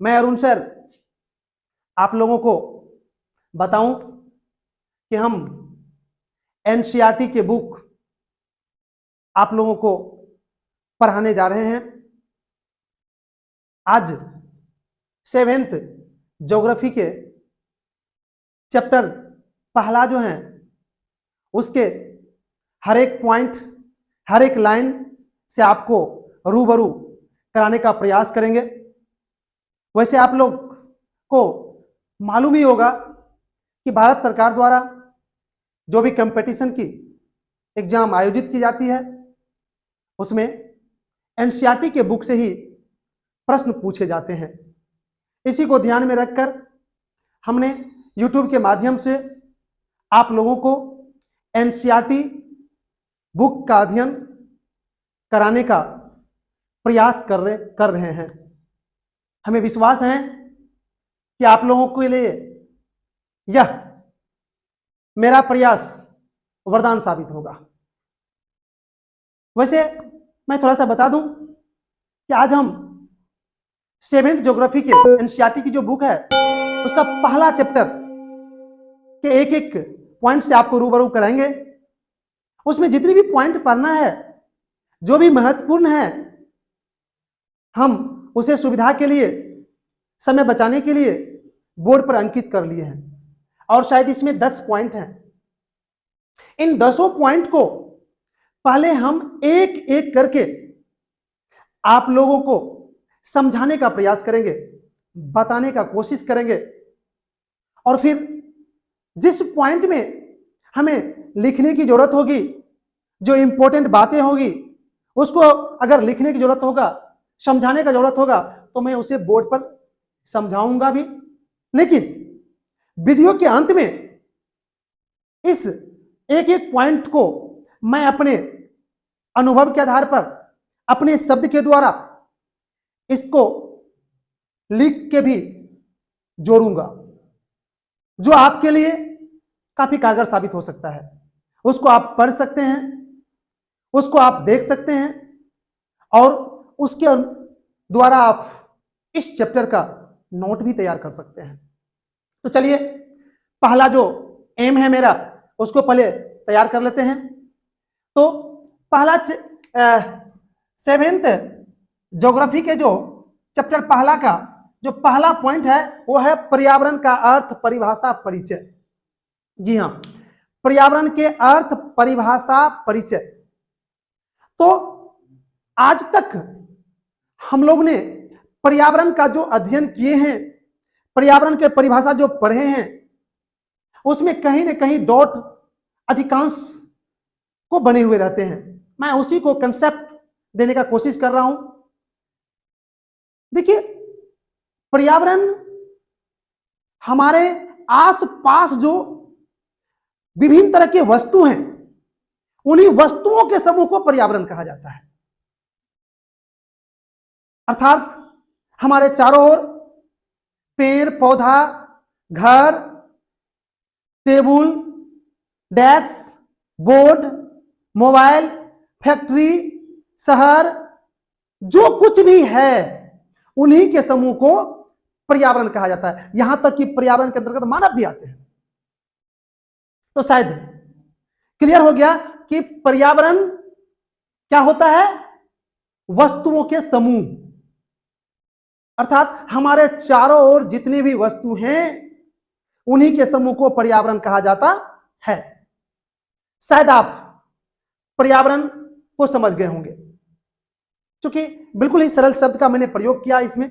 मैं अरुण सर आप लोगों को बताऊं कि हम एनसीईआरटी के बुक आप लोगों को पढ़ाने जा रहे हैं। आज 7th ज्योग्राफी के चैप्टर पहला जो है उसके हर एक पॉइंट, हर एक लाइन से आपको रूबरू कराने का प्रयास करेंगे। वैसे आप लोग को मालूम ही होगा कि भारत सरकार द्वारा जो भी कंपटीशन की एग्जाम आयोजित की जाती है उसमें एनसीईआरटी के बुक से ही प्रश्न पूछे जाते हैं। इसी को ध्यान में रखकर हमने YouTube के माध्यम से आप लोगों को एनसीईआरटी बुक का अध्ययन कराने का प्रयास कर रहे हैं। हमें विश्वास है कि आप लोगों के लिए यह मेरा प्रयास वरदान साबित होगा। वैसे मैं थोड़ा सा बता दूं कि आज हम 7th ज्योग्राफी के एनसीईआरटी की जो बुक है उसका पहला चैप्टर के एक एक पॉइंट से आपको रूबरू कराएंगे। उसमें जितनी भी पॉइंट पढ़ना है, जो भी महत्वपूर्ण है, हम उसे सुविधा के लिए, समय बचाने के लिए बोर्ड पर अंकित कर लिए हैं और शायद इसमें 10 पॉइंट हैं। इन 10 पॉइंट को पहले हम एक एक करके आप लोगों को समझाने का प्रयास करेंगे, बताने का कोशिश करेंगे और फिर जिस पॉइंट में हमें लिखने की जरूरत होगी, जो इंपॉर्टेंट बातें होगी, उसको अगर लिखने की जरूरत होगा, समझाने का जरूरत होगा तो मैं उसे बोर्ड पर समझाऊंगा भी। लेकिन वीडियो के अंत में इस एक एक पॉइंट को मैं अपने अनुभव के आधार पर, अपने शब्द के द्वारा इसको लिख के भी जोड़ूंगा, जो आपके लिए काफी कारगर साबित हो सकता है। उसको आप पढ़ सकते हैं, उसको आप देख सकते हैं और उसके द्वारा आप इस चैप्टर का नोट भी तैयार कर सकते हैं। तो चलिए पहला जो एम है मेरा उसको पहले तैयार कर लेते हैं। तो पहला 7th ज्योग्राफी के जो चैप्टर पहला का जो पहला पॉइंट है वो है पर्यावरण का अर्थ, परिभाषा, परिचय। जी हां, पर्यावरण के अर्थ, परिभाषा, परिचय। तो आज तक हम लोग ने पर्यावरण का जो अध्ययन किए हैं, पर्यावरण के परिभाषा जो पढ़े हैं, उसमें कहीं ना कहीं डॉट अधिकांश को बने हुए रहते हैं। मैं उसी को कंसेप्ट देने का कोशिश कर रहा हूं। देखिए, पर्यावरण हमारे आसपास जो विभिन्न तरह के वस्तु हैं, उन्हीं वस्तुओं के समूह को पर्यावरण कहा जाता है। अर्थात हमारे चारों ओर पेड़ पौधा, घर, table, desk, board, mobile, factory, शहर, जो कुछ भी है उन्हीं के समूह को पर्यावरण कहा जाता है। यहां तक कि पर्यावरण के अंतर्गत मानव भी आते हैं। तो शायद क्लियर हो गया कि पर्यावरण क्या होता है? वस्तुओं के समूह। अर्थात हमारे चारों ओर जितनी भी वस्तु हैं उन्हीं के समूह को पर्यावरण कहा जाता है। शायद आप पर्यावरण को समझ गए होंगे, क्योंकि बिल्कुल ही सरल शब्द का मैंने प्रयोग किया इसमें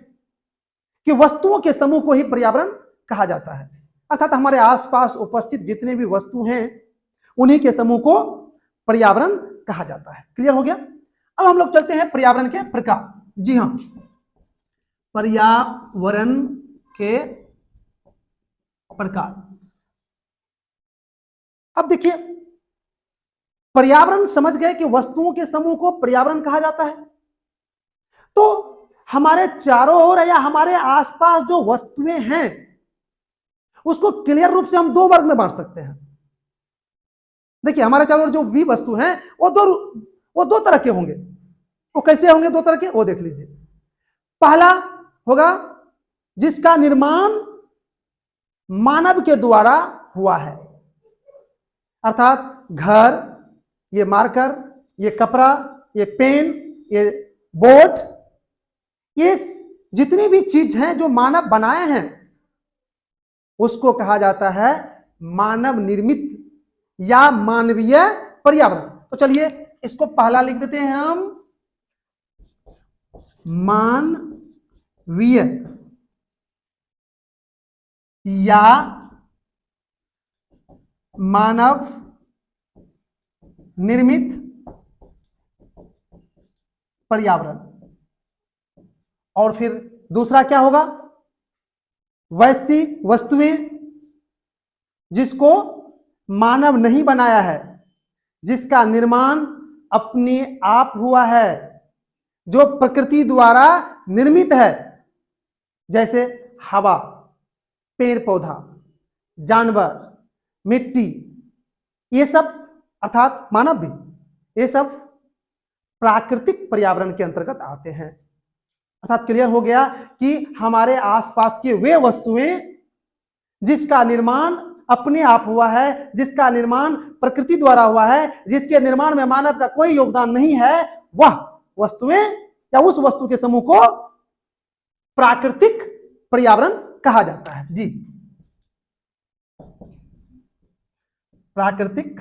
कि वस्तुओं के समूह को ही पर्यावरण कहा जाता है। अर्थात हमारे आसपास उपस्थित जितने भी वस्तु हैं उन्हीं के समूह को पर्यावरण कहा जाता है। क्लियर हो गया? अब हम लोग चलते हैं पर्यावरण के प्रकार। जी हां, पर्यावरण के प्रकार। अब देखिए, पर्यावरण समझ गए कि वस्तुओं के समूह को पर्यावरण कहा जाता है। तो हमारे चारों ओर या हमारे आसपास जो वस्तुएं हैं उसको क्लियर रूप से हम दो वर्ग में बांट सकते हैं। देखिए, हमारे चारों ओर जो भी वस्तु हैं वो दो तरह के होंगे। वो कैसे होंगे दो तरह के, वो देख लीजिए। पहला होगा जिसका निर्माण मानव के द्वारा हुआ है। अर्थात घर, ये मार्कर, ये कपड़ा, ये पेन, ये बोर्ड, ये जितनी भी चीज हैं जो मानव बनाए हैं उसको कहा जाता है मानव निर्मित या मानवीय पर्यावरण। तो चलिए इसको पहला लिख देते हैं हम, मानवीय या मानव निर्मित पर्यावरण। और फिर दूसरा क्या होगा, वैसी वस्तुएं जिसको मानव नहीं बनाया है, जिसका निर्माण अपने आप हुआ है, जो प्रकृति द्वारा निर्मित है, जैसे हवा, पेड़ पौधा, जानवर, मिट्टी, ये सब अर्थात मानव भी, ये सब प्राकृतिक पर्यावरण के अंतर्गत आते हैं। अर्थात क्लियर हो गया कि हमारे आसपास की वे वस्तुएं जिसका निर्माण अपने आप हुआ है, जिसका निर्माण प्रकृति द्वारा हुआ है, जिसके निर्माण में मानव का कोई योगदान नहीं है, वह वस्तुएं या उस वस्तु के समूह को प्राकृतिक पर्यावरण कहा जाता है। जी, प्राकृतिक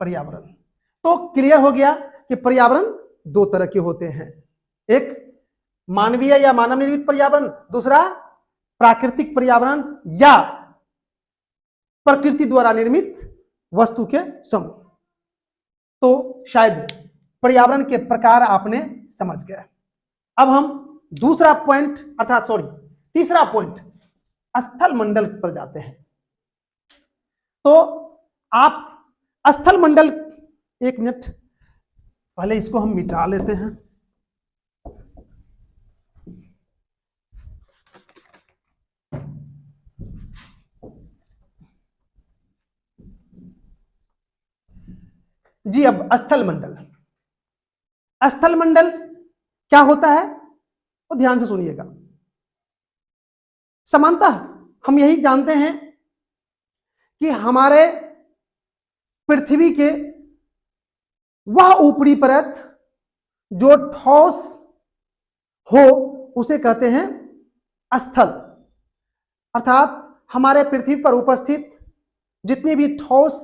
पर्यावरण। तो क्लियर हो गया कि पर्यावरण दो तरह के होते हैं, एक मानवीय या मानव निर्मित पर्यावरण, दूसरा प्राकृतिक पर्यावरण या प्रकृति द्वारा निर्मित वस्तु के समूह। तो शायद पर्यावरण के प्रकार आपने समझ गए। अब हम दूसरा पॉइंट अर्थात तीसरा पॉइंट स्थल मंडल पर जाते हैं। तो आप स्थल मंडल, एक मिनट पहले इसको हम मिटा लेते हैं। जी, अब स्थल मंडल, स्थल मंडल क्या होता है तो ध्यान से सुनिएगा। सामान्यतः हम यही जानते हैं कि हमारे पृथ्वी के वह ऊपरी परत जो ठोस हो उसे कहते हैं स्थल। अर्थात हमारे पृथ्वी पर उपस्थित जितनी भी ठोस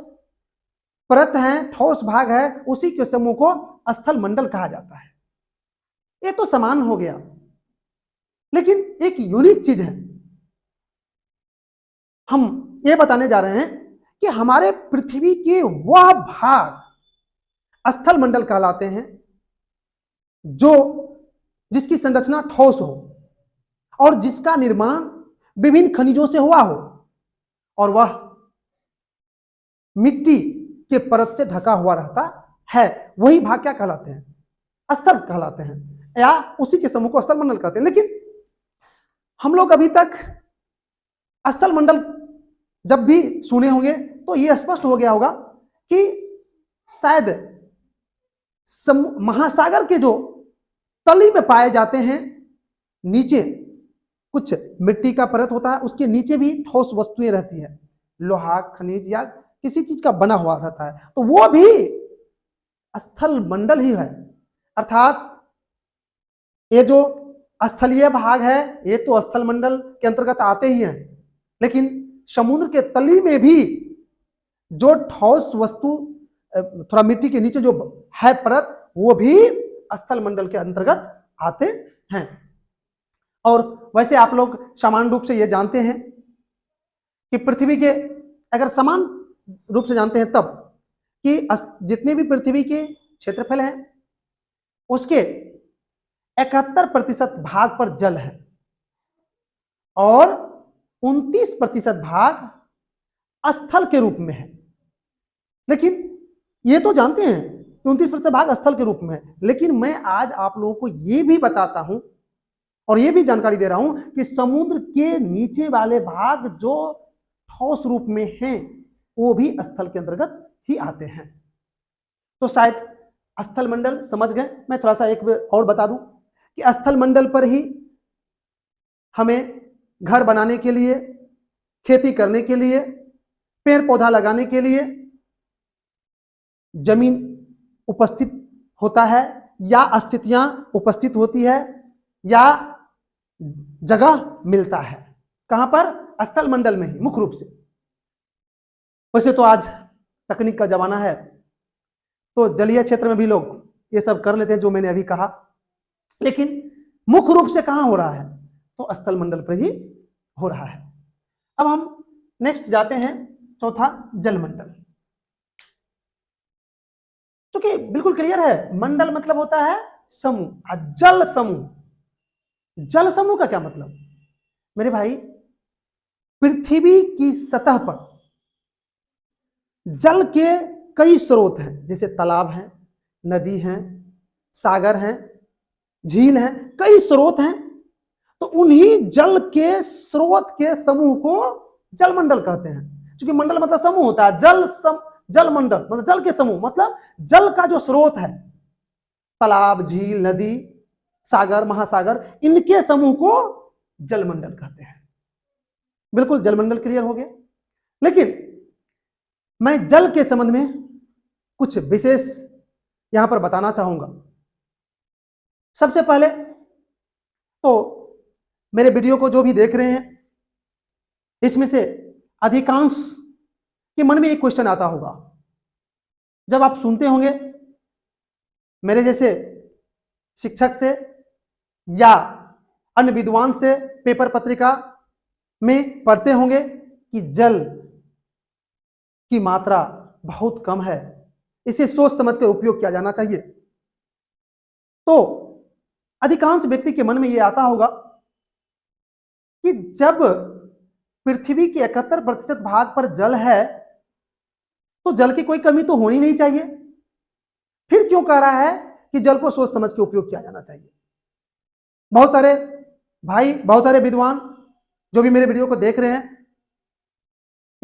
परत हैं, ठोस भाग है, उसी के समूह को स्थल मंडल कहा जाता है। ये तो समान हो गया, लेकिन एक यूनिक चीज है, हम ये बताने जा रहे हैं कि हमारे पृथ्वी के वह भाग स्थल मंडल कहलाते हैं जो जिसकी संरचना ठोस हो और जिसका निर्माण विभिन्न खनिजों से हुआ हो और वह मिट्टी के परत से ढका हुआ रहता है, वही भाग क्या कहलाते हैं, स्थल कहलाते हैं, या उसी के समूह को स्थल मंडल कहते हैं। लेकिन हम लोग अभी तक स्थल मंडल जब भी सुने होंगे तो यह स्पष्ट हो गया होगा कि शायद महासागर के जो तली में पाए जाते हैं, नीचे कुछ मिट्टी का परत होता है, उसके नीचे भी ठोस वस्तुएं रहती है, लोहा, खनिज या किसी चीज का बना हुआ रहता है, तो वो भी स्थल मंडल ही है। अर्थात ये जो स्थलीय भाग है ये तो स्थल मंडल के अंतर्गत आते ही हैं, लेकिन समुद्र के तली में भी जो ठोस वस्तु थोड़ा मिट्टी के नीचे जो है परत, वो भी स्थल मंडल के अंतर्गत आते हैं। और वैसे आप लोग सामान्य रूप से ये जानते हैं कि पृथ्वी के, अगर समान रूप से जानते हैं तब, कि जितने भी पृथ्वी के क्षेत्रफल हैं उसके 71% भाग पर जल है और 29% भाग स्थल के रूप में है। लेकिन ये तो जानते हैं कि 29% भाग स्थल के रूप में है, लेकिन मैं आज आप लोगों को ये भी बताता हूं और ये भी जानकारी दे रहा हूं कि समुद्र के नीचे वाले भाग जो ठोस रूप में हैं वो भी स्थल के अंतर्गत ही आते हैं। तो शायद स्थल मंडल समझ गए। मैं थोड़ा सा एक और बता दूं कि स्थल मंडल पर ही हमें घर बनाने के लिए, खेती करने के लिए, पेड़ पौधा लगाने के लिए जमीन उपस्थित होता है या स्थितियां उपस्थित होती है या जगह मिलता है। कहां पर? स्थल मंडल में ही मुख्य रूप से। वैसे तो आज तकनीक का जमाना है, तो जलीय क्षेत्र में भी लोग ये सब कर लेते हैं जो मैंने अभी कहा, लेकिन मुख्य रूप से कहां हो रहा है? तो स्थल मंडल पर ही हो रहा है। अब हम नेक्स्ट जाते हैं, चौथा जलमंडल। क्योंकि बिल्कुल क्लियर है, मंडल मतलब होता है समूह, जल समूह। जल समूह का क्या मतलब? मेरे भाई, पृथ्वी की सतह पर जल के कई स्रोत हैं, जैसे तालाब हैं, नदी हैं, सागर हैं, झील हैं, कई स्रोत हैं। तो उन्हीं जल के स्रोत के समूह को जलमंडल कहते हैं। क्योंकि मंडल मतलब समूह होता है, जल मंडल मतलब जल के समूह, मतलब जल का जो स्रोत है, तालाब, झील, नदी, सागर, महासागर, इनके समूह को जलमंडल कहते हैं। बिल्कुल जलमंडल क्लियर हो गया। लेकिन मैं जल के संबंध में कुछ विशेष यहां पर बताना चाहूंगा। सबसे पहले तो मेरे वीडियो को जो भी देख रहे हैं, इसमें से अधिकांश के मन में एक क्वेश्चन आता होगा। जब आप सुनते होंगे मेरे जैसे शिक्षक से या अन्य विद्वान से, पेपर पत्रिका में पढ़ते होंगे कि जल की मात्रा बहुत कम है, इसे सोच समझ कर उपयोग किया जाना चाहिए। तो अधिकांश व्यक्ति के मन में यह आता होगा कि जब पृथ्वी के 71% भाग पर जल है, तो जल की कोई कमी तो होनी नहीं चाहिए, फिर क्यों कह रहा है कि जल को सोच समझ के उपयोग किया जाना चाहिए? बहुत सारे भाई, बहुत सारे विद्वान जो भी मेरे वीडियो को देख रहे हैं,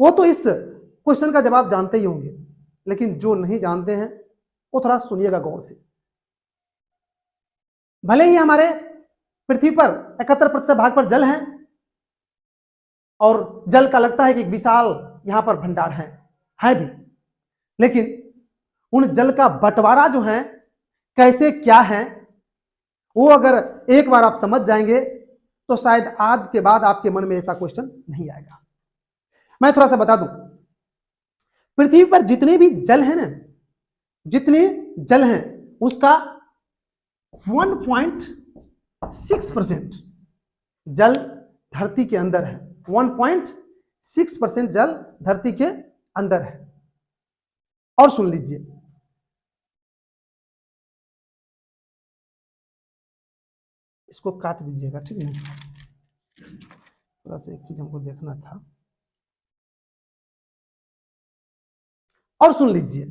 वो तो इस क्वेश्चन का जवाब जानते ही होंगे, लेकिन जो नहीं जानते हैं वो थोड़ा सुनिएगा गौर से। भले ही हमारे पृथ्वी पर 71% भाग पर जल है और जल का लगता है कि एक विशाल यहां पर भंडार है भी, लेकिन उन जल का बंटवारा जो है, कैसे क्या है, वो अगर एक बार आप समझ जाएंगे तो शायद आज के बाद आपके मन में ऐसा क्वेश्चन नहीं आएगा। मैं थोड़ा सा बता दूं, पृथ्वी पर जितने भी जल है ना, जितने जल हैं, उसका 1.6% जल धरती के अंदर है। 1.6% जल धरती के अंदर है। और सुन लीजिए, इसको काट दीजिएगा, ठीक है? थोड़ा सा एक चीज हमको देखना था। और सुन लीजिए,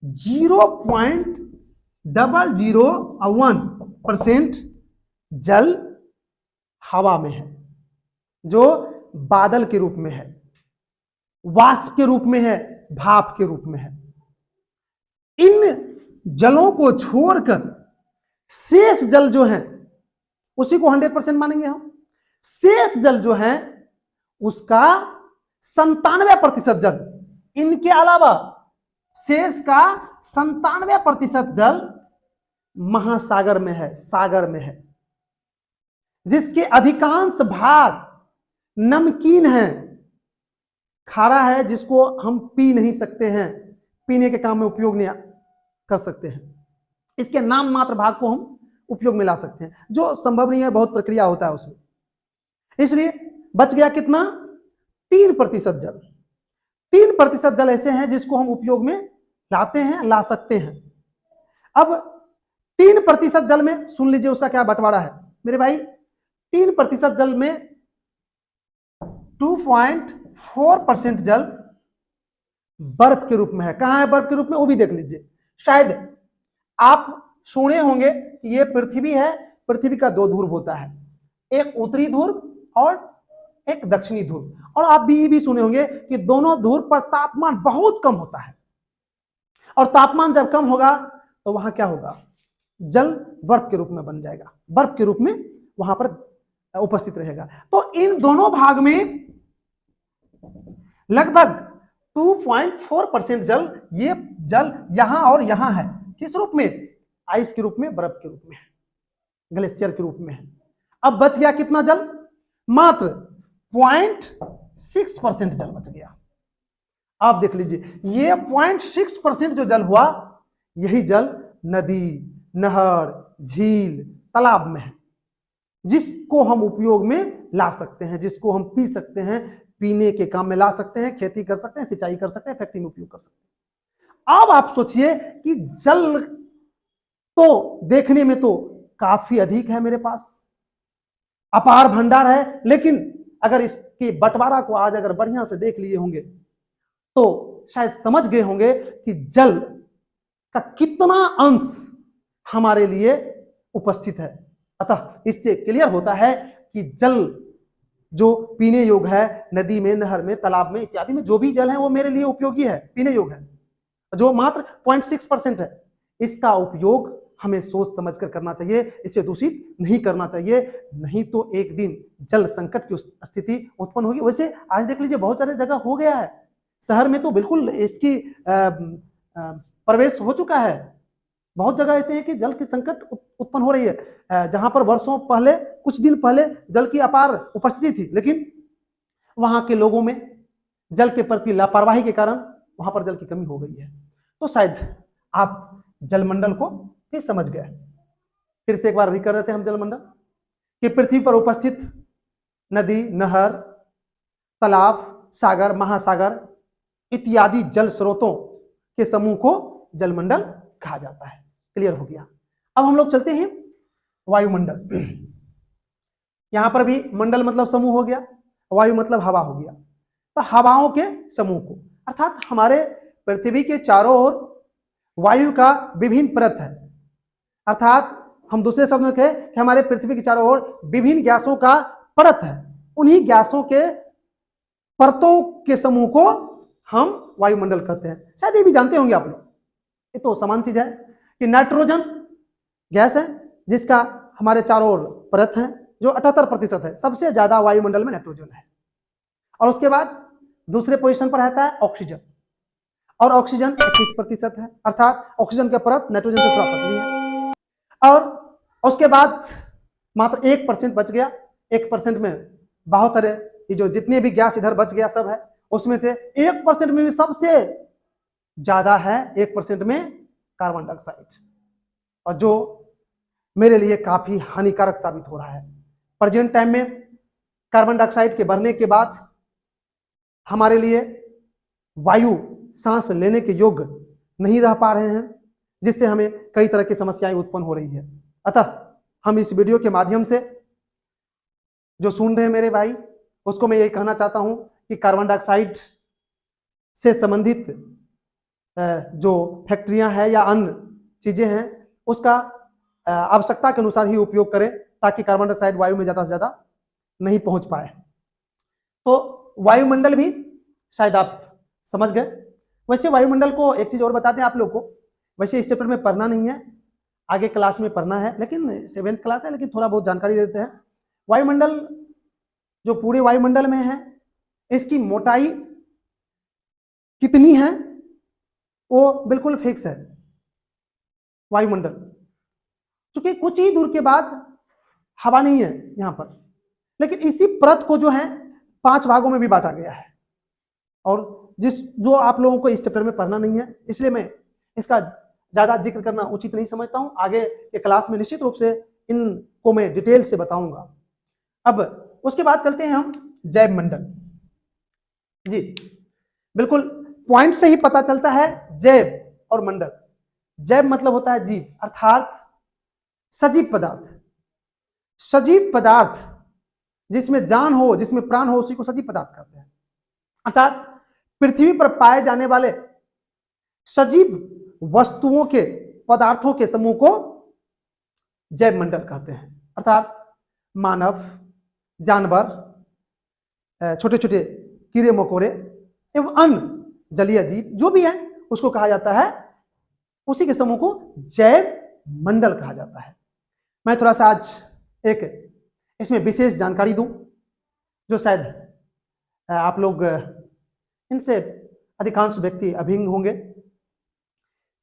0.001% जल हवा में है, जो बादल के रूप में है, वाष्प के रूप में है, भाप के रूप में है। इन जलों को छोड़कर शेष जल जो है, उसी को 100% मानेंगे हम। शेष जल जो है उसका 97% जल, इनके अलावा शेष का 97% जल महासागर में है, सागर में है, जिसके अधिकांश भाग नमकीन है, खारा है, जिसको हम पी नहीं सकते हैं, पीने के काम में उपयोग नहीं कर सकते हैं। इसके नाम मात्र भाग को हम उपयोग में ला सकते हैं, जो संभव नहीं है, बहुत प्रक्रिया होता है उसमें। इसलिए बच गया कितना? 3% जल। 3% जल ऐसे हैं जिसको हम उपयोग में लाते हैं, ला सकते हैं। अब 3% जल में सुन लीजिए उसका क्या बंटवारा है मेरे भाई। 3% जल में 2.4% जल बर्फ के रूप में है। कहां है बर्फ के रूप में? वो भी देख लीजिए। शायद आप सुने होंगे कि ये पृथ्वी है, पृथ्वी का 2 ध्रुव होता है, एक उत्तरी ध्रुव और एक दक्षिणी ध्रुव। और आप भी सुने होंगे कि दोनों ध्रुव पर तापमान बहुत कम होता है, और तापमान जब कम होगा तो वहां क्या होगा? जल बर्फ के रूप में बन जाएगा, बर्फ के रूप में वहां पर उपस्थित रहेगा। तो इन दोनों भाग में लगभग 2.4% जल, ये जल यहां और यहां है, किस रूप में? आइस के रूप में, बर्फ के रूप में, ग्लेशियर के रूप में है। अब बच गया कितना जल? मात्र 0.6% जल बच गया। आप देख लीजिए, ये 0.6% जो जल हुआ, यही जल नदी, नहर, झील, तालाब में है, जिसको हम उपयोग में ला सकते हैं, जिसको हम पी सकते हैं, पीने के काम में ला सकते हैं, खेती कर सकते हैं, सिंचाई कर सकते हैं, फैक्ट्री में उपयोग कर सकते हैं। अब आप सोचिए कि जल तो देखने में तो काफी अधिक है मेरे पास, अपार भंडार है, लेकिन अगर इसके बंटवारा को आज अगर बढ़िया से देख लिए होंगे तो शायद समझ गए होंगे कि जल का कितना अंश हमारे लिए उपस्थित है। अतः इससे क्लियर होता है कि जल जो पीने योग्य है, नदी में, नहर में, तालाब में इत्यादि में जो भी जल है वो मेरे लिए उपयोगी है, पीने योग्य है। जो मात्र 0.6% है, इसका उपयोग हमें सोच समझकर करना चाहिए, इसे दूषित नहीं करना चाहिए, नहीं तो एक दिन जल संकट की स्थिति उत्पन्न होगी। वैसे आज देख लीजिए बहुत सारे जगह हो गया है, शहर में तो बिल्कुल इसकी प्रवेश हो चुका है। बहुत जगह ऐसे है कि जल की संकट उत्पन्न हो रही है, जहां पर वर्षों पहले, कुछ दिन पहले जल की अपार उपस्थिति थी, लेकिन वहां के लोगों में जल के प्रति लापरवाही के कारण वहां पर जल की कमी हो गई है। तो शायद आप जलमंडल को भी समझ गए। फिर से एक बार रिकर देते हैं हम जलमंडल कि पृथ्वी पर उपस्थित नदी, नहर, तालाब, सागर, महासागर इत्यादि जल स्रोतों के समूह को जलमंडल कहा जाता है। क्लियर हो गया। अब हम लोग चलते हैं वायुमंडल। यहां पर भी मंडल मतलब समूह हो गया, वायु मतलब हवा हो गया। तो हवाओं के समूह को, अर्थात हमारे पृथ्वी के चारों ओर वायु का विभिन्न परत है, अर्थात हम दूसरे शब्द में कहें कि हमारे पृथ्वी के चारों ओर विभिन्न गैसों का परत है। उन्हीं गैसों के परतों के समूह को हम वायुमंडल कहते हैं। शायद ये भी जानते होंगे आप लोग, ये तो समान चीज है कि नाइट्रोजन गैस है जिसका हमारे चारों ओर परत है, जो 78% है। सबसे ज्यादा वायुमंडल में नाइट्रोजन है, और उसके बाद दूसरे पोजीशन पर रहता है ऑक्सीजन, और ऑक्सीजन 21% है, अर्थात ऑक्सीजन का परत नाइट्रोजन से थोड़ा पतली है। और उसके बाद मात्र 1% बच गया। 1% में बहुत सारे ये जो जितने भी गैस इधर बच गया सब है, उसमें से 1% में भी सबसे ज्यादा है 1% में कार्बन डाइऑक्साइड, और जो मेरे लिए काफी हानिकारक साबित हो रहा है। प्रेजेंट टाइम में कार्बन डाइऑक्साइड के बढ़ने के बाद हमारे लिए वायु सांस लेने के योग्य नहीं रह पा रहे हैं, जिससे हमें कई तरह की समस्याएं उत्पन्न हो रही है। अतः हम इस वीडियो के माध्यम से जो सुन रहे हैं मेरे भाई, उसको मैं यही कहना चाहता हूं कि कार्बन डाइऑक्साइड से संबंधित जो फैक्ट्रियां हैं या अन्य चीजें हैं, उसका आवश्यकता के अनुसार ही उपयोग करें, ताकि कार्बन डाइऑक्साइड वायु में ज्यादा से ज्यादा नहीं पहुंच पाए। तो वायुमंडल भी शायद आप समझ गए। वैसे वायुमंडल को एक चीज और बताते हैं आप लोग को, वैसे इस चैप्टर में पढ़ना नहीं है, आगे क्लास में पढ़ना है, लेकिन 7th क्लास है, लेकिन थोड़ा बहुत जानकारी देते हैं। वायुमंडल जो पूरे वायुमंडल में है, इसकी मोटाई कितनी है वो बिल्कुल फिक्स है। वायुमंडल चूंकि कुछ ही दूर के बाद हवा नहीं है यहां पर, लेकिन इसी परत को जो है 5 भागों में भी बांटा गया है, और जो आप लोगों को इस चैप्टर में पढ़ना नहीं है, इसलिए मैं इसका ज्यादा जिक्र करना उचित नहीं समझता हूं। आगे के क्लास में निश्चित रूप से इनको मैं डिटेल से बताऊंगा। अब उसके बाद चलते हैं हम जैव मंडल। जी बिल्कुल, पॉइंट से ही पता चलता है जैव और मंडल। जैव मतलब होता है जीव, अर्थात सजीव पदार्थ। सजीव पदार्थ जिसमें जान हो, जिसमें प्राण हो, उसी को सजीव पदार्थ कहते हैं। अर्थात पृथ्वी पर पाए जाने वाले सजीव वस्तुओं के, पदार्थों के समूह को जैव मंडल कहते हैं। अर्थात मानव, जानवर, छोटे छोटे कीड़े मकोड़े एवं अन्य जलीय जीव जो भी है, उसको कहा जाता है, उसी के समूह को जैव मंडल कहा जाता है। मैं थोड़ा सा आज एक इसमें विशेष जानकारी दूं जो शायद आप लोग इनसे अधिकांश व्यक्ति अभिज्ञ होंगे।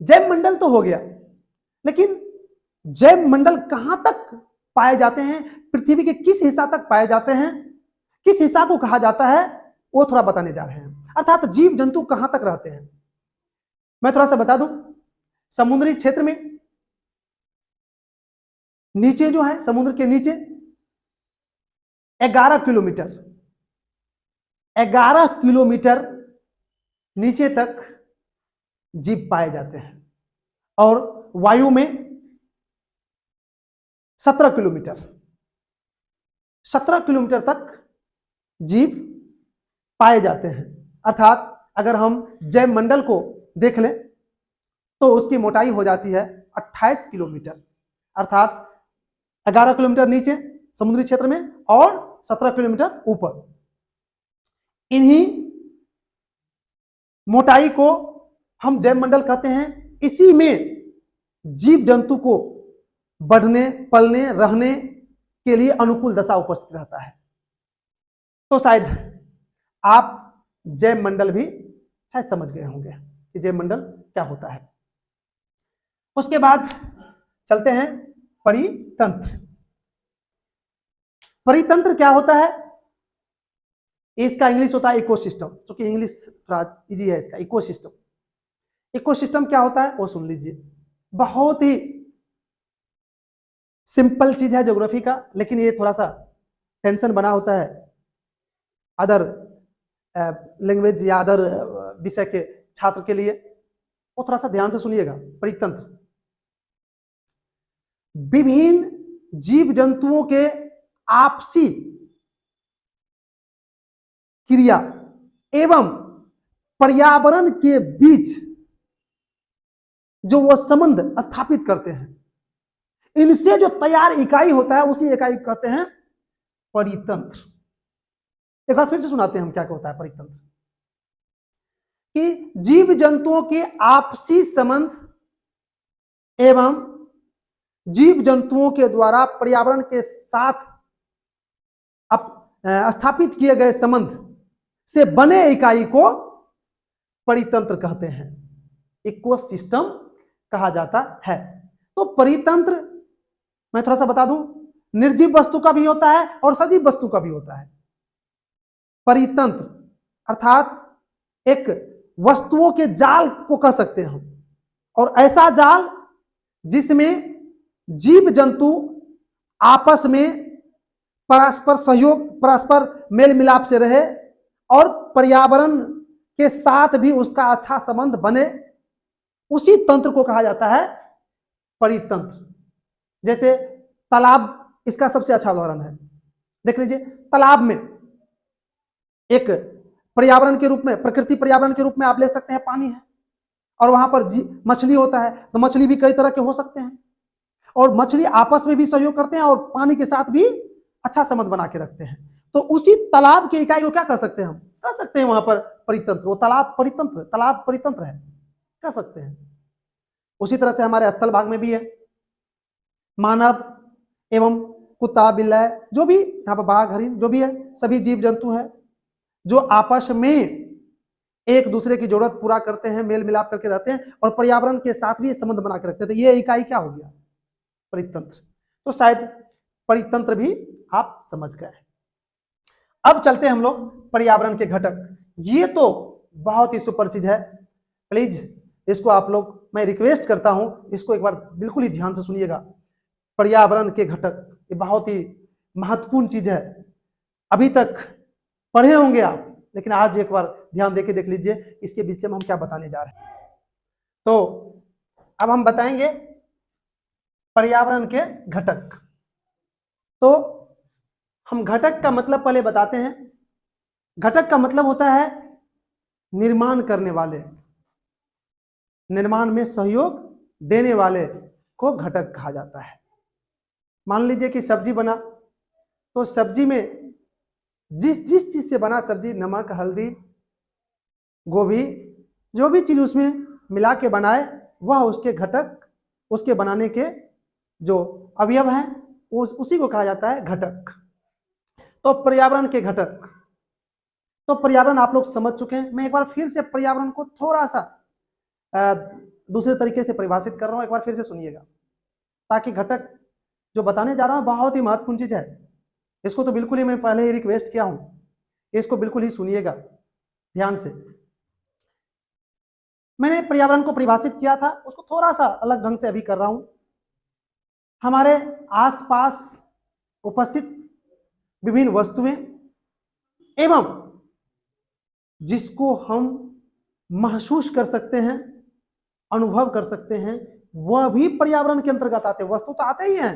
जैव मंडल तो हो गया, लेकिन जैव मंडल कहां तक पाए जाते हैं, पृथ्वी के किस हिस्सा तक पाए जाते हैं, किस हिस्सा को कहा जाता है, वो थोड़ा बताने जा रहे हैं। अर्थात जीव जंतु कहां तक रहते हैं। मैं थोड़ा सा बता दूं, समुद्री क्षेत्र में नीचे जो है, समुद्र के नीचे 11 किलोमीटर नीचे तक जीव पाए जाते हैं, और वायु में 17 किलोमीटर तक जीव पाए जाते हैं। अर्थात अगर हम जैव मंडल को देख लें तो उसकी मोटाई हो जाती है 28 किलोमीटर, अर्थात 11 किलोमीटर नीचे समुद्री क्षेत्र में और 17 किलोमीटर ऊपर। इन्हीं मोटाई को हम जैव मंडल कहते हैं। इसी में जीव जंतु को बढ़ने, पलने, रहने के लिए अनुकूल दशा उपस्थित रहता है। तो शायद आप जैव मंडल भी शायद समझ गए होंगे कि जैव मंडल क्या होता है। उसके बाद चलते हैं परितंत्र। परितंत्र क्या होता है? इसका इंग्लिश होता है इकोसिस्टम, क्योंकि इंग्लिश थोड़ा इजी है इसका। इकोसिस्टम, इकोसिस्टम क्या होता है वो सुन लीजिए। बहुत ही सिंपल चीज है ज्योग्राफी का, लेकिन ये थोड़ा सा टेंशन बना होता है अदर लैंग्वेज या अदर विषय के छात्र के लिए, वो थोड़ा सा ध्यान से सुनिएगा। परितंत्र विभिन्न जीव जंतुओं के आपसी क्रिया एवं पर्यावरण के बीच जो वो संबंध स्थापित करते हैं, इनसे जो तैयार इकाई होता है उसी इकाई को कहते हैं परितंत्र। एक बार फिर से सुनाते हैं हम क्या होता है परितंत्र। कि जीव जंतुओं के आपसी संबंध एवं जीव जंतुओं के द्वारा पर्यावरण के साथ स्थापित किए गए संबंध से बने इकाई को परितंत्र कहते हैं, इकोसिस्टम कहा जाता है। तो परितंत्र मैं थोड़ा सा बता दूं, निर्जीव वस्तु का भी होता है और सजीव वस्तु का भी होता है। परितंत्र अर्थात एक वस्तुओं के जाल को कह सकते हैं हम, और ऐसा जाल जिसमें जीव जंतु आपस में परस्पर सहयोग, परस्पर मेल मिलाप से रहे और पर्यावरण के साथ भी उसका अच्छा संबंध बने, उसी तंत्र को कहा जाता है परितंत्र। जैसे तालाब इसका सबसे अच्छा उदाहरण है। देख लीजिए, तालाब में एक पर्यावरण के रूप में, प्रकृति पर्यावरण के रूप में आप ले सकते हैं, पानी है और वहां पर मछली होता है, तो मछली भी कई तरह के हो सकते हैं, और मछली आपस में भी सहयोग करते हैं और पानी के साथ भी अच्छा संबंध बना के रखते हैं। तो उसी तालाब की इकाई को क्या कर सकते हैं हम? कह सकते हैं वहां पर परितंत्र। वो तालाब परितंत्र, तालाब परितंत्र है, कह सकते हैं। उसी तरह से हमारे स्थल भाग में भी है। मानव एवं कुत्ता, बिल्ला, जो भी यहाँ पर बाघ, हरिण, जो भी है, सभी जीव जंतु है जो आपस में एक दूसरे की जरूरत पूरा करते हैं, मेल मिलाप करके रहते हैं और पर्यावरण के साथ भी संबंध बना के रखते हैं। तो ये इकाई क्या हो गया? परितंत्र। तो शायद परितंत्र भी आप समझ गए। अब चलते हैं हम लोग पर्यावरण के घटक। ये तो बहुत ही सुपर चीज है, प्लीज इसको आप लोग, मैं रिक्वेस्ट करता हूं, इसको एक बार बिल्कुल ही ध्यान से सुनिएगा। पर्यावरण के घटक ये बहुत ही महत्वपूर्ण चीज है। अभी तक पढ़े होंगे आप, लेकिन आज एक बार ध्यान देके देख लीजिए इसके विषय में हम क्या बताने जा रहे हैं। तो अब हम बताएंगे पर्यावरण के घटक। तो हम घटक का मतलब पहले बताते हैं। घटक का मतलब होता है निर्माण करने वाले, निर्माण में सहयोग देने वाले को घटक कहा जाता है। मान लीजिए कि सब्जी बना, तो सब्जी में जिस चीज से बना सब्जी, नमक, हल्दी, गोभी, जो भी चीज उसमें मिला के बनाए, वह उसके घटक उसके बनाने के जो अवयव हैं उसी को कहा जाता है घटक। तो पर्यावरण के घटक, तो पर्यावरण आप लोग समझ चुके हैं। मैं एक बार फिर से पर्यावरण को थोड़ा सा दूसरे तरीके से परिभाषित कर रहा हूं, एक बार फिर से सुनिएगा, ताकि घटक जो बताने जा रहा हूं बहुत ही महत्वपूर्ण चीज है। इसको तो बिल्कुल ही मैं पहले ही रिक्वेस्ट किया हूं, इसको बिल्कुल ही सुनिएगा ध्यान से। मैंने पर्यावरण को परिभाषित किया था, उसको थोड़ा सा अलग ढंग से अभी कर रहा हूं। हमारे आसपास उपस्थित विभिन्न वस्तुएं एवं जिसको हम महसूस कर सकते हैं, अनुभव कर सकते हैं, वह भी पर्यावरण के अंतर्गत आते हैं। वस्तु तो आते ही हैं,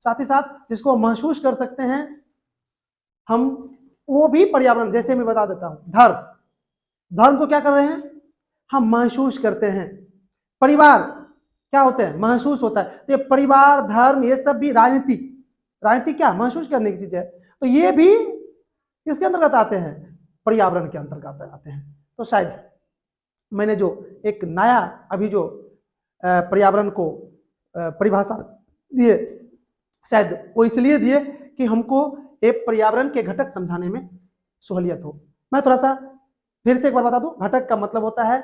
साथ ही साथ जिसको महसूस कर सकते हैं हम, वो भी पर्यावरण। जैसे मैं बता देता हूं, धर्म को क्या कर रहे हैं हम, महसूस करते हैं। परिवार क्या होते हैं, महसूस होता है। तो ये परिवार, धर्म, ये सब भी राजनीति क्या महसूस करने की चीज है, तो ये भी किसके अंतर्गत आते हैं, पर्यावरण के अंतर्गत आते हैं। तो शायद मैंने जो एक नया अभी जो पर्यावरण को परिभाषा दिए, शायद वो इसलिए दिए कि हमको एक पर्यावरण के घटक समझाने में सहूलियत हो। मैं थोड़ा सा फिर से एक बार बता दूं, घटक का मतलब होता है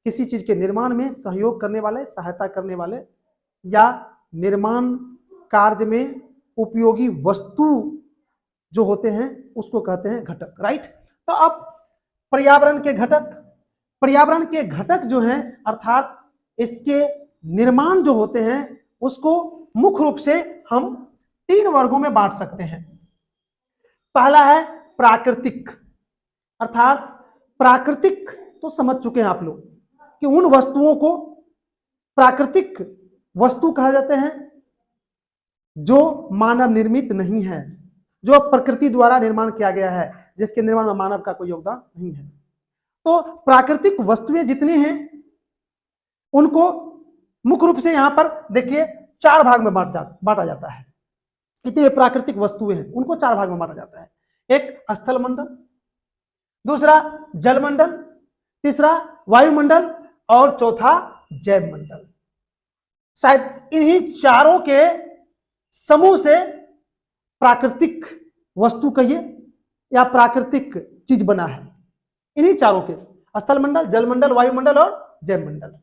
किसी चीज के निर्माण में सहयोग करने वाले, सहायता करने वाले, या निर्माण कार्य में उपयोगी वस्तु जो होते हैं उसको कहते हैं घटक, राइट। तो अब पर्यावरण के घटक जो हैं, अर्थात इसके निर्माण जो होते हैं, उसको मुख्य रूप से हम 3 वर्गों में बांट सकते हैं। पहला है प्राकृतिक, अर्थात प्राकृतिक तो समझ चुके हैं आप लोग कि उन वस्तुओं को प्राकृतिक वस्तु कहा जाते हैं जो मानव निर्मित नहीं है, जो प्रकृति द्वारा निर्माण किया गया है, जिसके निर्माण में मानव का कोई योगदान नहीं है। तो प्राकृतिक वस्तुएं जितनी हैं उनको मुख्य रूप से यहां पर देखिए 4 भाग में बांटा जाता है। इतनी प्राकृतिक वस्तुएं हैं उनको 4 भाग में बांटा जाता है। एक स्थल मंडल, दूसरा जलमंडल, तीसरा वायुमंडल और चौथा जैव मंडल। शायद इन्हीं चारों के समूह से प्राकृतिक वस्तु कहिए या प्राकृतिक चीज बना है। इन्हीं चारों के, स्थल मंडल, जलमंडल, वायुमंडल और जैव मंडल,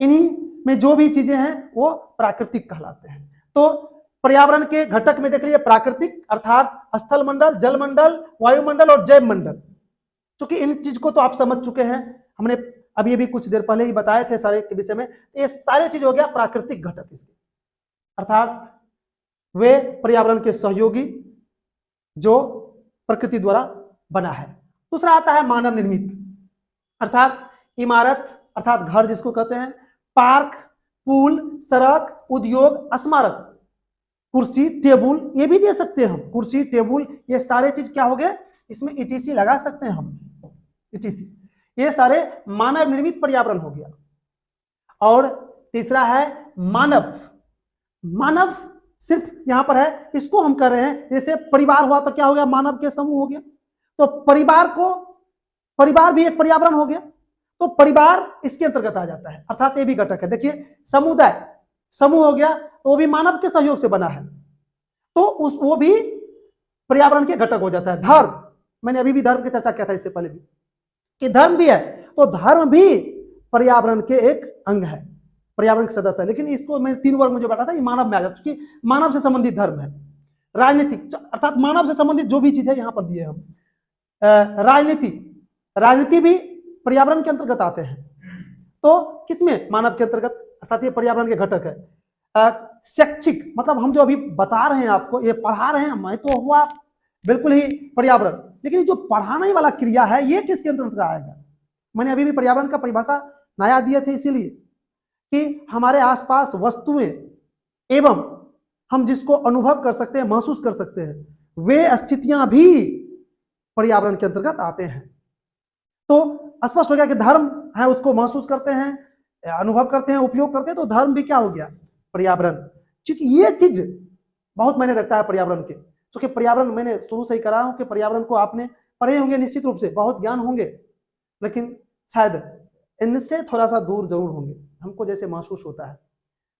इन्हीं में जो भी चीजें हैं वो प्राकृतिक कहलाते हैं। तो पर्यावरण के घटक में देख लीजिए प्राकृतिक अर्थात स्थल मंडल, जलमंडल, वायुमंडल और जैव मंडल। क्योंकि इन चीज को तो आप समझ चुके हैं, हमने अभी कुछ देर पहले ही बताए थे सारे के विषय में। ये सारे चीज हो गया प्राकृतिक घटक इसके, अर्थात वे पर्यावरण के सहयोगी जो प्रकृति द्वारा बना है। दूसरा आता है मानव निर्मित, अर्थात इमारत अर्थात घर जिसको कहते हैं, पार्क, पुल, सड़क, उद्योग, स्मारक, कुर्सी, टेबुल, ये भी दे सकते हैं हम। कुर्सी, टेबुल, ये सारे चीज क्या हो गए, इसमें ईटीसी लगा सकते हैं हम, ईटीसी। ये सारे मानव निर्मित पर्यावरण हो गया। और तीसरा है मानव सिर्फ यहां पर है, इसको हम कर रहे हैं। जैसे परिवार हुआ तो क्या हो गया, मानव के समूह हो गया। तो परिवार भी एक पर्यावरण हो गया, तो परिवार इसके अंतर्गत आ जाता है, अर्थात ये भी घटक है। देखिए समुदाय, समूह हो गया, तो वो भी मानव के सहयोग से बना है, तो वो भी पर्यावरण के घटक हो जाता है। धर्म, मैंने अभी भी धर्म की चर्चा किया था इससे पहले भी कि धर्म भी है, तो धर्म भी पर्यावरण के एक अंग है, पर्यावरण के सदस्य है। लेकिन इसको मैं 3 वर्ग में जो बांटा था, ये मानव में आ जाता, क्योंकि मानव से संबंधित धर्म है। राजनीतिक अर्थात मानव से संबंधित जो भी चीज है यहां पर दिए हम। राजनीति भी पर्यावरण के अंतर्गत आते हैं, तो किसमें, मानव के अंतर्गत, अर्थात ये पर्यावरण के घटक है। शैक्षिक मतलब हम जो अभी बता रहे हैं आपको, ये पढ़ा रहे हैं, मैं तो हुआ बिल्कुल ही पर्यावरण, लेकिन जो पढ़ाने वाला क्रिया है ये किसके अंतर्गत आएगा। मैंने अभी भी पर्यावरण का परिभाषा नया दिए थे, इसीलिए कि हमारे आसपास वस्तुएं एवं हम जिसको अनुभव कर सकते हैं, महसूस कर सकते हैं, वे स्थितियां भी पर्यावरण के अंतर्गत आते हैं। तो स्पष्ट हो गया कि धर्म है, उसको महसूस करते हैं, अनुभव करते हैं, उपयोग करते हैं, तो धर्म भी क्या हो गया, पर्यावरण। क्योंकि ये चीज बहुत मैंने रखता है पर्यावरण के, क्योंकि पर्यावरण मैंने शुरू से ही करा हूं कि पर्यावरण को आपने पढ़े होंगे निश्चित रूप से, बहुत ज्ञान होंगे, लेकिन शायद इनसे थोड़ा सा दूर जरूर होंगे, हमको जैसे महसूस होता है।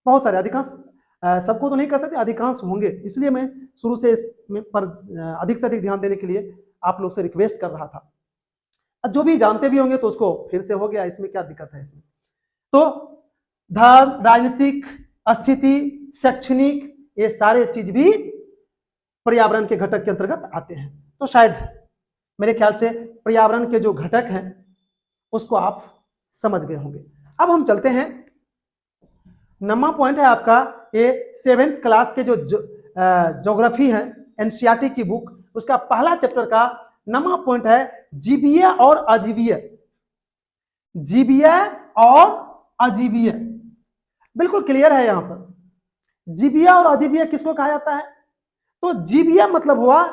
बहुत सारे, अधिकांश सबको तो नहीं कर सकते, अधिकांश होंगे, इसलिए मैं शुरू से इसमें पर अधिक से अधिक ध्यान देने के लिए आप लोग से रिक्वेस्ट कर रहा था। जो भी जानते भी होंगे तो उसको फिर से हो गया, इसमें क्या दिक्कत है इसमें। तो धर्म, राजनीतिक स्थिति, शैक्षणिक, ये सारे चीज भी पर्यावरण के घटक के अंतर्गत आते हैं। तो शायद मेरे ख्याल से पर्यावरण के जो घटक हैं उसको आप समझ गए होंगे। अब हम चलते हैं, नंबर पॉइंट है आपका ये 7th क्लास के जो ज्योग्राफी है एनसीईआरटी की बुक, उसका पहला चैप्टर का नंबर पॉइंट है जीवीय और अजीवीय। जीवीय और अजीवीय बिल्कुल क्लियर है। यहां पर जीवीय और अजीवीय किसको कहा जाता है? तो जीवीय मतलब हुआ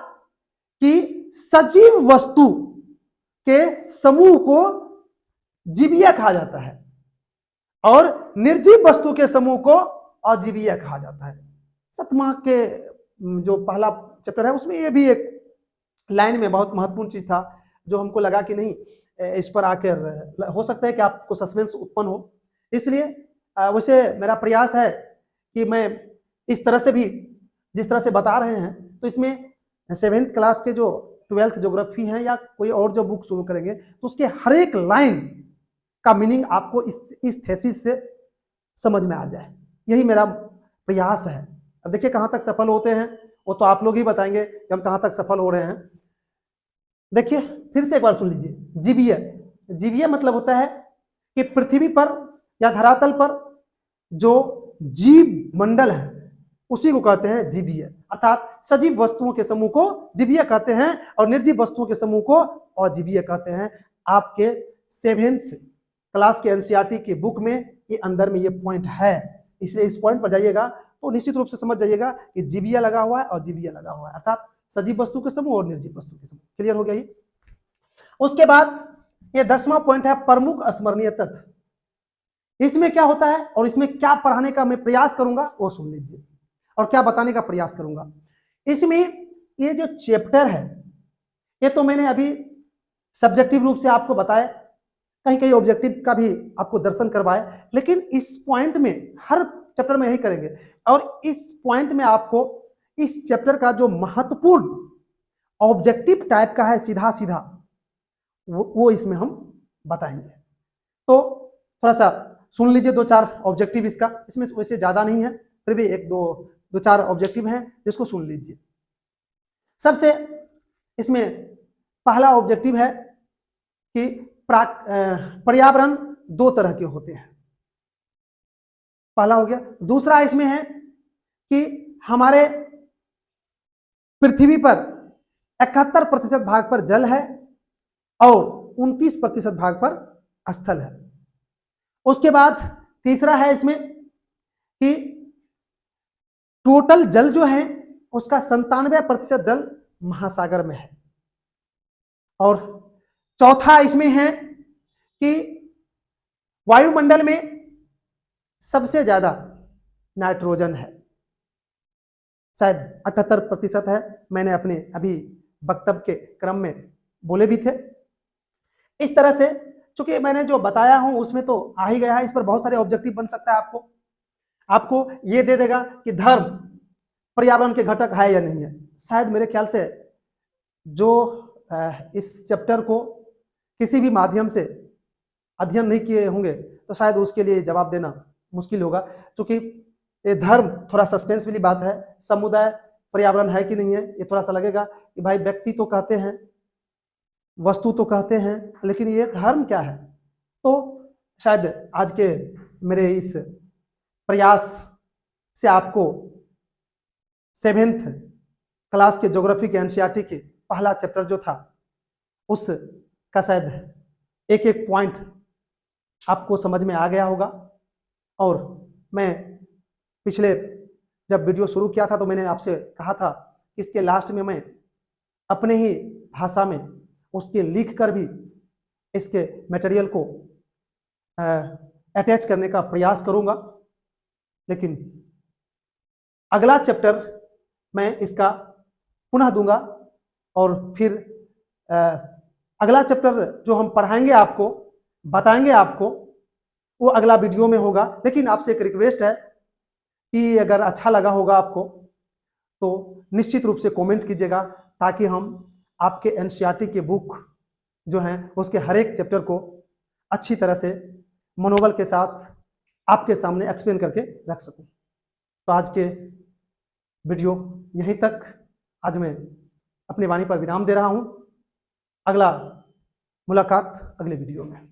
कि सजीव वस्तु के समूह को जीवीय कहा जाता है और निर्जीव वस्तु के समूह को अजीवीय कहा जाता है। 7वां के जो पहला चैप्टर है उसमें ये भी एक लाइन में बहुत महत्वपूर्ण चीज था जो हमको लगा कि नहीं, इस पर आकर हो सकता है कि आपको सस्पेंस उत्पन्न हो, इसलिए वैसे मेरा प्रयास है कि मैं इस तरह से भी जिस तरह से बता रहे हैं, तो इसमें 7th क्लास के जो 12th ज्योग्राफी है या कोई और जो बुक शुरू करेंगे तो उसके हर एक लाइन का मीनिंग आपको इस थेसिस से समझ में आ जाए, यही मेरा प्रयास है। अब देखिए कहां तक सफल होते हैं वो तो आप लोग ही बताएंगे कि हम कहां तक सफल हो रहे हैं। देखिए फिर से एक बार सुन लीजिए, जीवीय। जीवीय मतलब होता है कि पृथ्वी पर या धरातल पर जो जीव मंडल है उसी को कहते हैं जीवीय, अर्थात सजीव वस्तुओं के समूह को जीवीय कहते हैं और निर्जीव वस्तुओं के समूह को अजीवीय कहते हैं। आपके 7th क्लास के एनसीईआरटी की बुक में ये अंदर में ये पॉइंट है, इसलिए इस पॉइंट पर जाइएगा तो निश्चित रूप से समझ जाइएगा कि जीवीय लगा हुआ है और अजीवीय लगा हुआ है, अर्थात सजीव वस्तु के समूह और निर्जीव वस्तु के समूह। क्लियर हो गया ये? उसके बाद ये 10वां पॉइंट है प्रमुख स्मरणीय तथ्य। इसमें क्या होता है और इसमें क्या पढ़ाने का मैं प्रयास करूंगा वो सुन लीजिए और क्या बताने का प्रयास करूंगा। इसमें ये जो चैप्टर है ये तो मैंने अभी सब्जेक्टिव रूप से आपको बताया, कहीं कहीं ऑब्जेक्टिव का भी आपको दर्शन करवाए, लेकिन इस पॉइंट में हर चैप्टर में यही करेंगे और इस पॉइंट में आपको इस चैप्टर का जो महत्वपूर्ण ऑब्जेक्टिव टाइप का है सीधा सीधा वो इसमें हम बताएंगे। तो थोड़ा सा सुन लीजिए 2-4 ऑब्जेक्टिव इसका, इसमें वैसे ज्यादा नहीं है फिर भी 1-2-4 ऑब्जेक्टिव हैं जिसको सुन लीजिए। सबसे इसमें पहला ऑब्जेक्टिव है कि पर्यावरण 2 तरह के होते हैं, पहला हो गया। दूसरा इसमें है कि हमारे पृथ्वी पर 71% भाग पर जल है और 29% भाग पर स्थल है। उसके बाद तीसरा है इसमें कि टोटल जल जो है उसका 97% जल महासागर में है। और चौथा इसमें है कि वायुमंडल में सबसे ज्यादा नाइट्रोजन है, शायद 78% है, मैंने अपने अभी वक्तव्य के क्रम में बोले भी थे। इस तरह से चूंकि मैंने जो बताया हूं उसमें तो आ ही गया है, इस पर बहुत सारे ऑब्जेक्टिव बन सकता है। आपको ये दे देगा कि धर्म पर्यावरण के घटक है या नहीं है। शायद मेरे ख्याल से जो इस चैप्टर को किसी भी माध्यम से अध्ययन नहीं किए होंगे तो शायद उसके लिए जवाब देना मुश्किल होगा, क्योंकि ये धर्म थोड़ा सस्पेंस वाली बात है। समुदाय पर्यावरण है कि नहीं है ये थोड़ा सा लगेगा कि भाई व्यक्ति तो कहते हैं, वस्तु तो कहते हैं, लेकिन ये धर्म क्या है। तो शायद आज के मेरे इस प्रयास से आपको 7th क्लास के ज्योग्राफी के एनसीईआरटी के पहला चैप्टर जो था उसका शायद एक एक पॉइंट आपको समझ में आ गया होगा। और मैं पिछले जब वीडियो शुरू किया था तो मैंने आपसे कहा था कि इसके लास्ट में मैं अपने ही भाषा में उसके लिख कर भी इसके मटेरियल को अटैच करने का प्रयास करूंगा। लेकिन अगला चैप्टर मैं इसका पुनः दूंगा और फिर अगला चैप्टर जो हम पढ़ाएंगे आपको, बताएंगे आपको, वो अगला वीडियो में होगा। लेकिन आपसे एक रिक्वेस्ट है कि अगर अच्छा लगा होगा आपको तो निश्चित रूप से कमेंट कीजिएगा, ताकि हम आपके एनसीईआरटी के बुक जो हैं उसके हर एक चैप्टर को अच्छी तरह से मनोबल के साथ आपके सामने एक्सप्लेन करके रख सकूं। तो आज के वीडियो यहीं तक। आज मैं अपनी वाणी पर विराम दे रहा हूं। अगला मुलाकात अगले वीडियो में।